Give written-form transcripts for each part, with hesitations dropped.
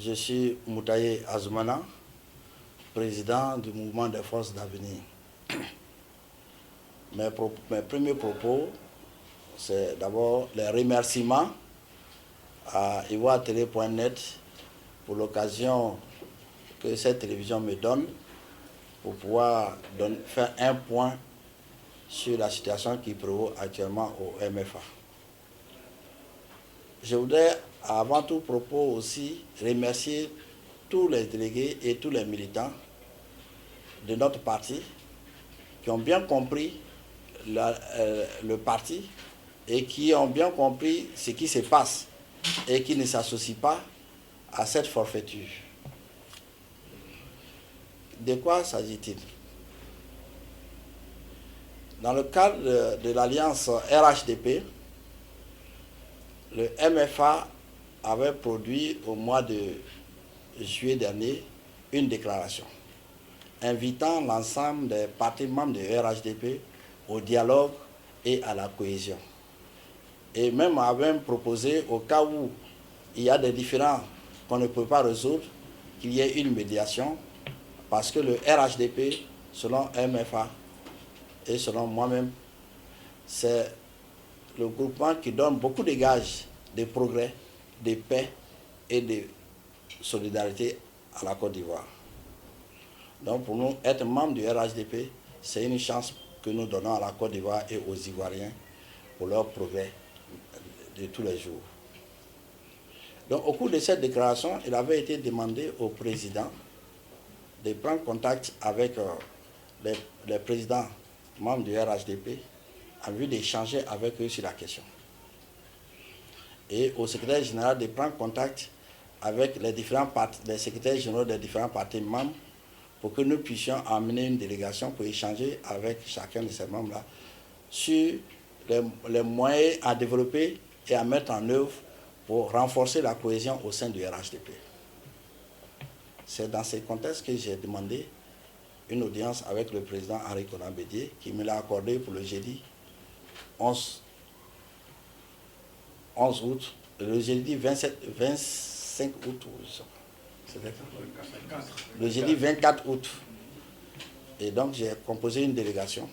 Je suis Moutaye Azoumana, président du mouvement des forces d'avenir. Mes premiers propos, c'est d'abord les remerciements à ivoiretélé.net pour l'occasion que cette télévision me donne pour pouvoir faire un point sur la situation qui prévaut actuellement au MFA. Je voudrais, avant tout propos aussi, remercier tous les délégués et tous les militants de notre parti qui ont bien compris le parti et qui ont bien compris ce qui se passe et qui ne s'associent pas à cette forfaiture. De quoi s'agit-il? Dans le cadre de l'alliance RHDP, le MFA avait produit au mois de juillet dernier une déclaration invitant l'ensemble des partis membres de RHDP au dialogue et à la cohésion. Et même avait proposé, au cas où il y a des différends qu'on ne peut pas résoudre, qu'il y ait une médiation, parce que le RHDP, selon MFA et selon moi-même, c'est le groupement qui donne beaucoup de gages de progrès, de paix et de solidarité à la Côte d'Ivoire. Donc pour nous, être membre du RHDP, c'est une chance que nous donnons à la Côte d'Ivoire et aux Ivoiriens pour leur progrès de tous les jours. Donc au cours de cette déclaration, il avait été demandé au président de prendre contact avec les présidents membres du RHDP en vue d'échanger avec eux sur la question. Et au secrétaire général de prendre contact avec les secrétaires généraux des différents partis membres pour que nous puissions amener une délégation pour échanger avec chacun de ces membres-là sur les moyens à développer et à mettre en œuvre pour renforcer la cohésion au sein du RHDP. C'est dans ce contexte que j'ai demandé une audience avec le président Henri Konan Bédié, qui me l'a accordé pour le jeudi 11 août, le jeudi 25 août, le jeudi 24 août. Et donc j'ai composé une délégation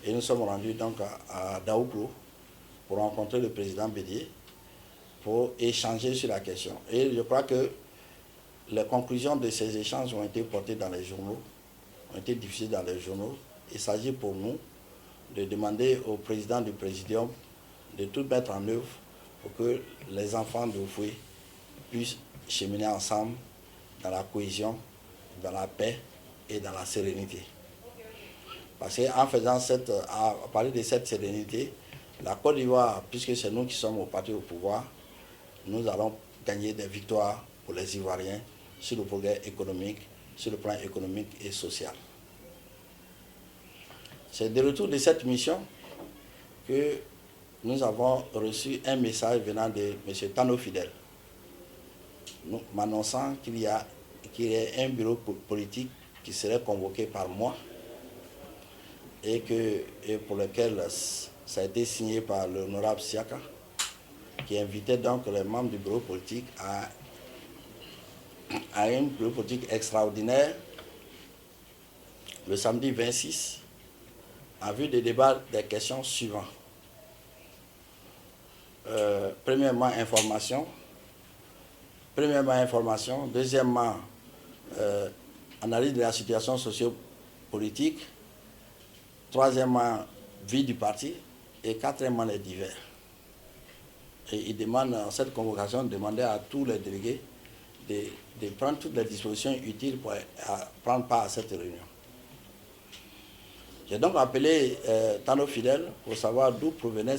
et nous sommes rendus donc à Daouglo pour rencontrer le président Bédié pour échanger sur la question. Et je crois que les conclusions de ces échanges ont été portées dans les journaux, ont été diffusées dans les journaux. Il s'agit pour nous de demander au président du Présidium de tout mettre en œuvre pour que les enfants d'Oufoué puissent cheminer ensemble dans la cohésion, dans la paix et dans la sérénité. Parce qu'en faisant à parler de cette sérénité, la Côte d'Ivoire, puisque c'est nous qui sommes au parti au pouvoir, nous allons gagner des victoires pour les Ivoiriens sur le progrès économique, sur le plan économique et social. C'est de retour de cette mission que nous avons reçu un message venant de M. Tano Fidèle, m'annonçant qu'il y a un bureau politique qui serait convoqué par moi et pour lequel ça a été signé par l'honorable Siaka, qui invitait donc les membres du bureau politique à un bureau politique extraordinaire le samedi 26 en vue de débat des questions suivantes. Premièrement, information. Deuxièmement, analyse de la situation socio-politique. Troisièmement, vie du parti. Et quatrièmement, les divers. Et il demande, en cette convocation, de demander à tous les délégués de prendre toutes les dispositions utiles pour prendre part à cette réunion. J'ai donc appelé Tano Fidèle pour savoir d'où provenait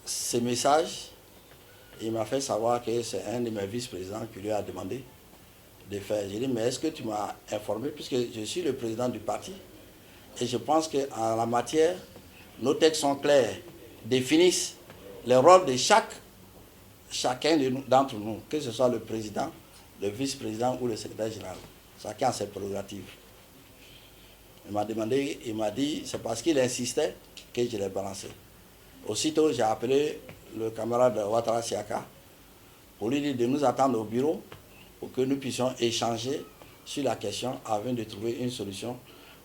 ces messages. Il m'a fait savoir que c'est un de mes vice-présidents qui lui a demandé de faire. J'ai dit, mais est-ce que tu m'as informé, puisque je suis le président du parti, et je pense qu'en la matière, nos textes sont clairs, définissent les rôles de chacun d'entre nous, que ce soit le président, le vice-président ou le secrétaire général. Chacun a ses prérogatives. Il m'a demandé, il m'a dit, c'est parce qu'il insistait que je l'ai balancé. Aussitôt, j'ai appelé le camarade Ouattara Siaka pour lui dire de nous attendre au bureau pour que nous puissions échanger sur la question afin de trouver une solution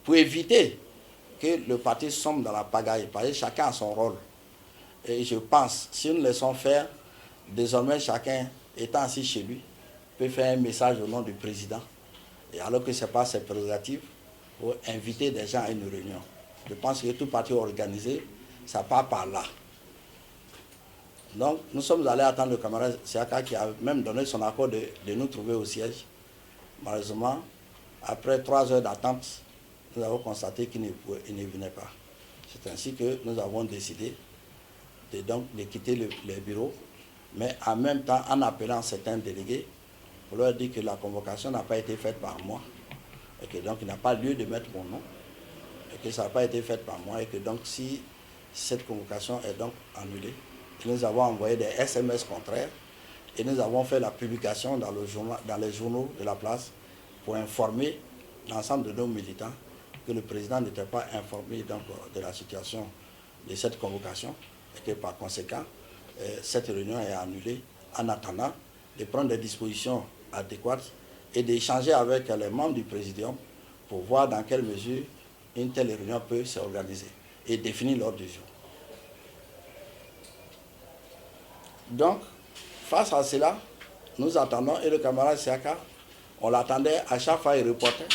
pour éviter que le parti sombre dans la pagaille, parce que chacun a son rôle. Et je pense, si nous laissons faire, désormais chacun étant assis chez lui, peut faire un message au nom du président, et alors que ce n'est pas ses prérogatives, pour inviter des gens à une réunion. Je pense que tout parti organisé, ça part par là. Donc, nous sommes allés attendre le camarade Siaka qui a même donné son accord de nous trouver au siège. Malheureusement, après 3 heures d'attente, nous avons constaté qu'il ne venait pas. C'est ainsi que nous avons décidé de quitter le bureau, mais en même temps en appelant certains délégués pour leur dire que la convocation n'a pas été faite par moi et que donc il n'a pas lieu de mettre mon nom et que ça n'a pas été fait par moi et que donc si cette convocation est donc annulée, nous avons envoyé des SMS contraires et nous avons fait la publication dans les journaux de la place pour informer l'ensemble de nos militants que le président n'était pas informé donc, de la situation de cette convocation et que par conséquent, cette réunion est annulée en attendant de prendre des dispositions adéquates et d'échanger avec les membres du présidium pour voir dans quelle mesure une telle réunion peut s'organiser et définir l'ordre du jour. Donc, face à cela, nous attendons et le camarade Siaka, on l'attendait à chaque fois, il reportait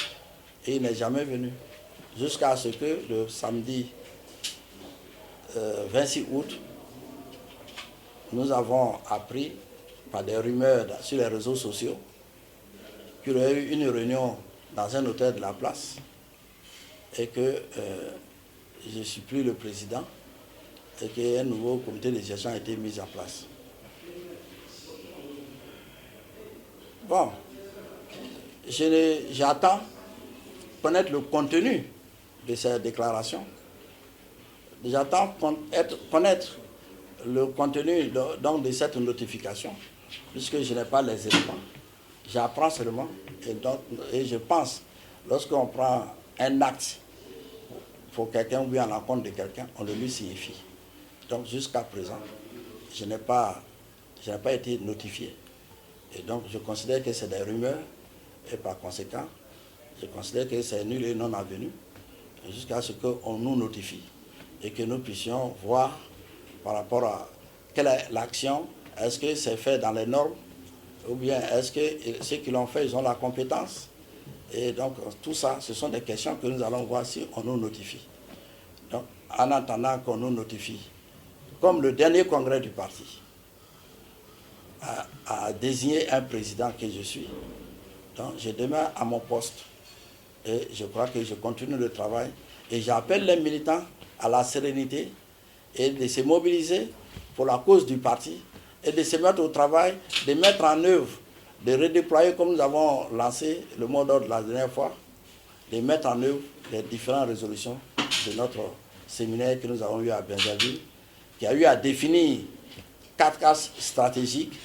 et il n'est jamais venu. Jusqu'à ce que le samedi 26 août, nous avons appris par des rumeurs sur les réseaux sociaux qu'il y aurait eu une réunion dans un hôtel de la place et que je ne suis plus le président et qu'un nouveau comité de gestion a été mis en place. Bon, j'attends connaître le contenu de ces déclarations. J'attends connaître le contenu donc, de cette notification, puisque je n'ai pas les éléments. J'apprends seulement et je pense, lorsqu'on prend un acte pour quelqu'un ou bien à l'encontre de quelqu'un, on le lui signifie. Donc jusqu'à présent, je n'ai pas été notifié. Et donc je considère que c'est des rumeurs et par conséquent, je considère que c'est nul et non avenu jusqu'à ce qu'on nous notifie et que nous puissions voir par rapport à quelle est l'action, est-ce que c'est fait dans les normes ou bien est-ce que ceux qui l'ont fait, ils ont la compétence. Et donc tout ça, ce sont des questions que nous allons voir si on nous notifie. Donc en attendant qu'on nous notifie, comme le dernier congrès du parti a désigné un président que je suis, donc je demeure à mon poste et je crois que je continue le travail et j'appelle les militants à la sérénité et de se mobiliser pour la cause du parti et de se mettre au travail, de mettre en œuvre, de redéployer comme nous avons lancé le mot d'ordre la dernière fois, de mettre en œuvre les différentes résolutions de notre séminaire que nous avons eu à Benjaville, qui a eu à définir 4 axes stratégiques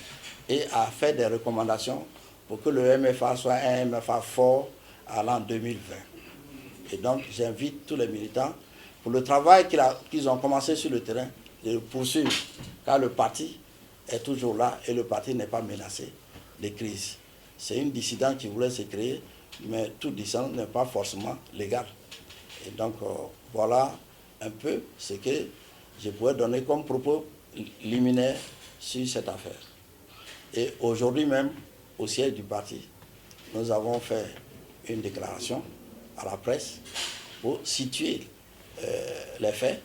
et à faire des recommandations pour que le MFA soit un MFA fort à l'an 2020. Et donc j'invite tous les militants pour le travail qu'ils ont commencé sur le terrain, de le poursuivre, car le parti est toujours là et le parti n'est pas menacé de crise. C'est une dissidence qui voulait se créer, mais tout dissident n'est pas forcément légal. Et donc voilà un peu ce que je pourrais donner comme propos liminaire sur cette affaire. Et aujourd'hui même, au siège du parti, nous avons fait une déclaration à la presse pour situer les faits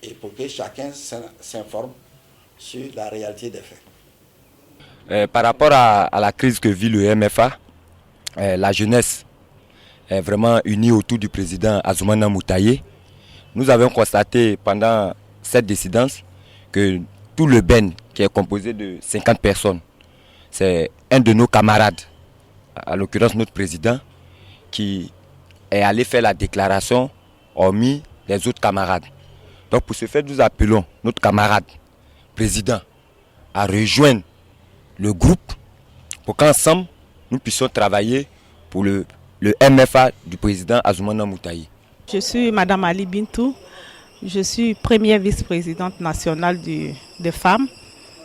et pour que chacun s'informe sur la réalité des faits. Par rapport à la crise que vit le MFA, la jeunesse est vraiment unie autour du président Azumana Moutaye. Nous avons constaté pendant cette dissidence que tout le BEN, qui est composé de 50 personnes, c'est un de nos camarades, à l'occurrence notre président, qui est allé faire la déclaration hormis les autres camarades. Donc pour ce faire, nous appelons notre camarade président à rejoindre le groupe pour qu'ensemble, nous puissions travailler pour le MFA du président Azumana Moutaye. Je suis Madame Ali Bintou, je suis première vice-présidente nationale des femmes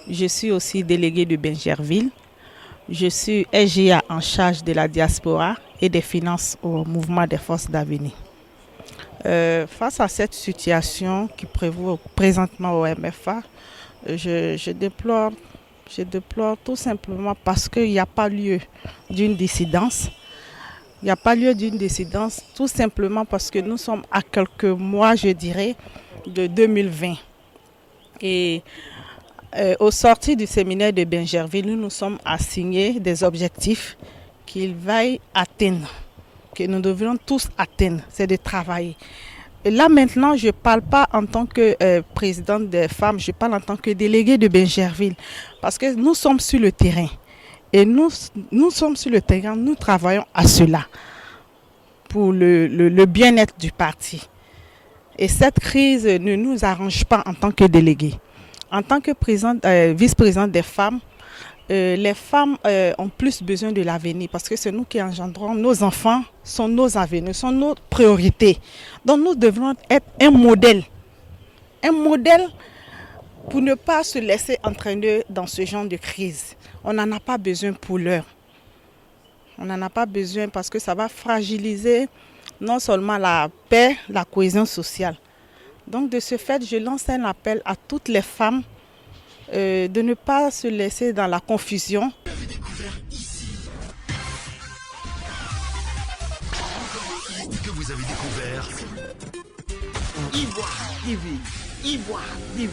Je suis aussi déléguée de Bingerville. Je suis SGA en charge de la diaspora et des finances au mouvement des forces d'avenir. Face à cette situation qui prévaut présentement au MFA, je déplore tout simplement parce qu'il n'y a pas lieu d'une dissidence. Il n'y a pas lieu d'une dissidence tout simplement parce que nous sommes à quelques mois, je dirais, de 2020. Et au sortir du séminaire de Bingerville, nous nous sommes assignés des objectifs qu'il vaille atteindre, que nous devrions tous atteindre, c'est de travailler. Et là maintenant, je ne parle pas en tant que présidente des femmes, je parle en tant que déléguée de Bingerville, parce que nous sommes sur le terrain. Et nous sommes sur le terrain, nous travaillons à cela, pour le bien-être du parti. Et cette crise ne nous arrange pas en tant que délégués. En tant que vice-présidente des femmes, les femmes ont plus besoin de l'avenir parce que c'est nous qui engendrons nos enfants, sont nos avenirs, sont nos priorités. Donc nous devons être un modèle pour ne pas se laisser entraîner dans ce genre de crise. On n'en a pas besoin pour l'heure. On n'en a pas besoin parce que ça va fragiliser non seulement la paix, la cohésion sociale. Donc de ce fait, je lance un appel à toutes les femmes de ne pas se laisser dans la confusion. Que vous avez découvert Ivoire TV.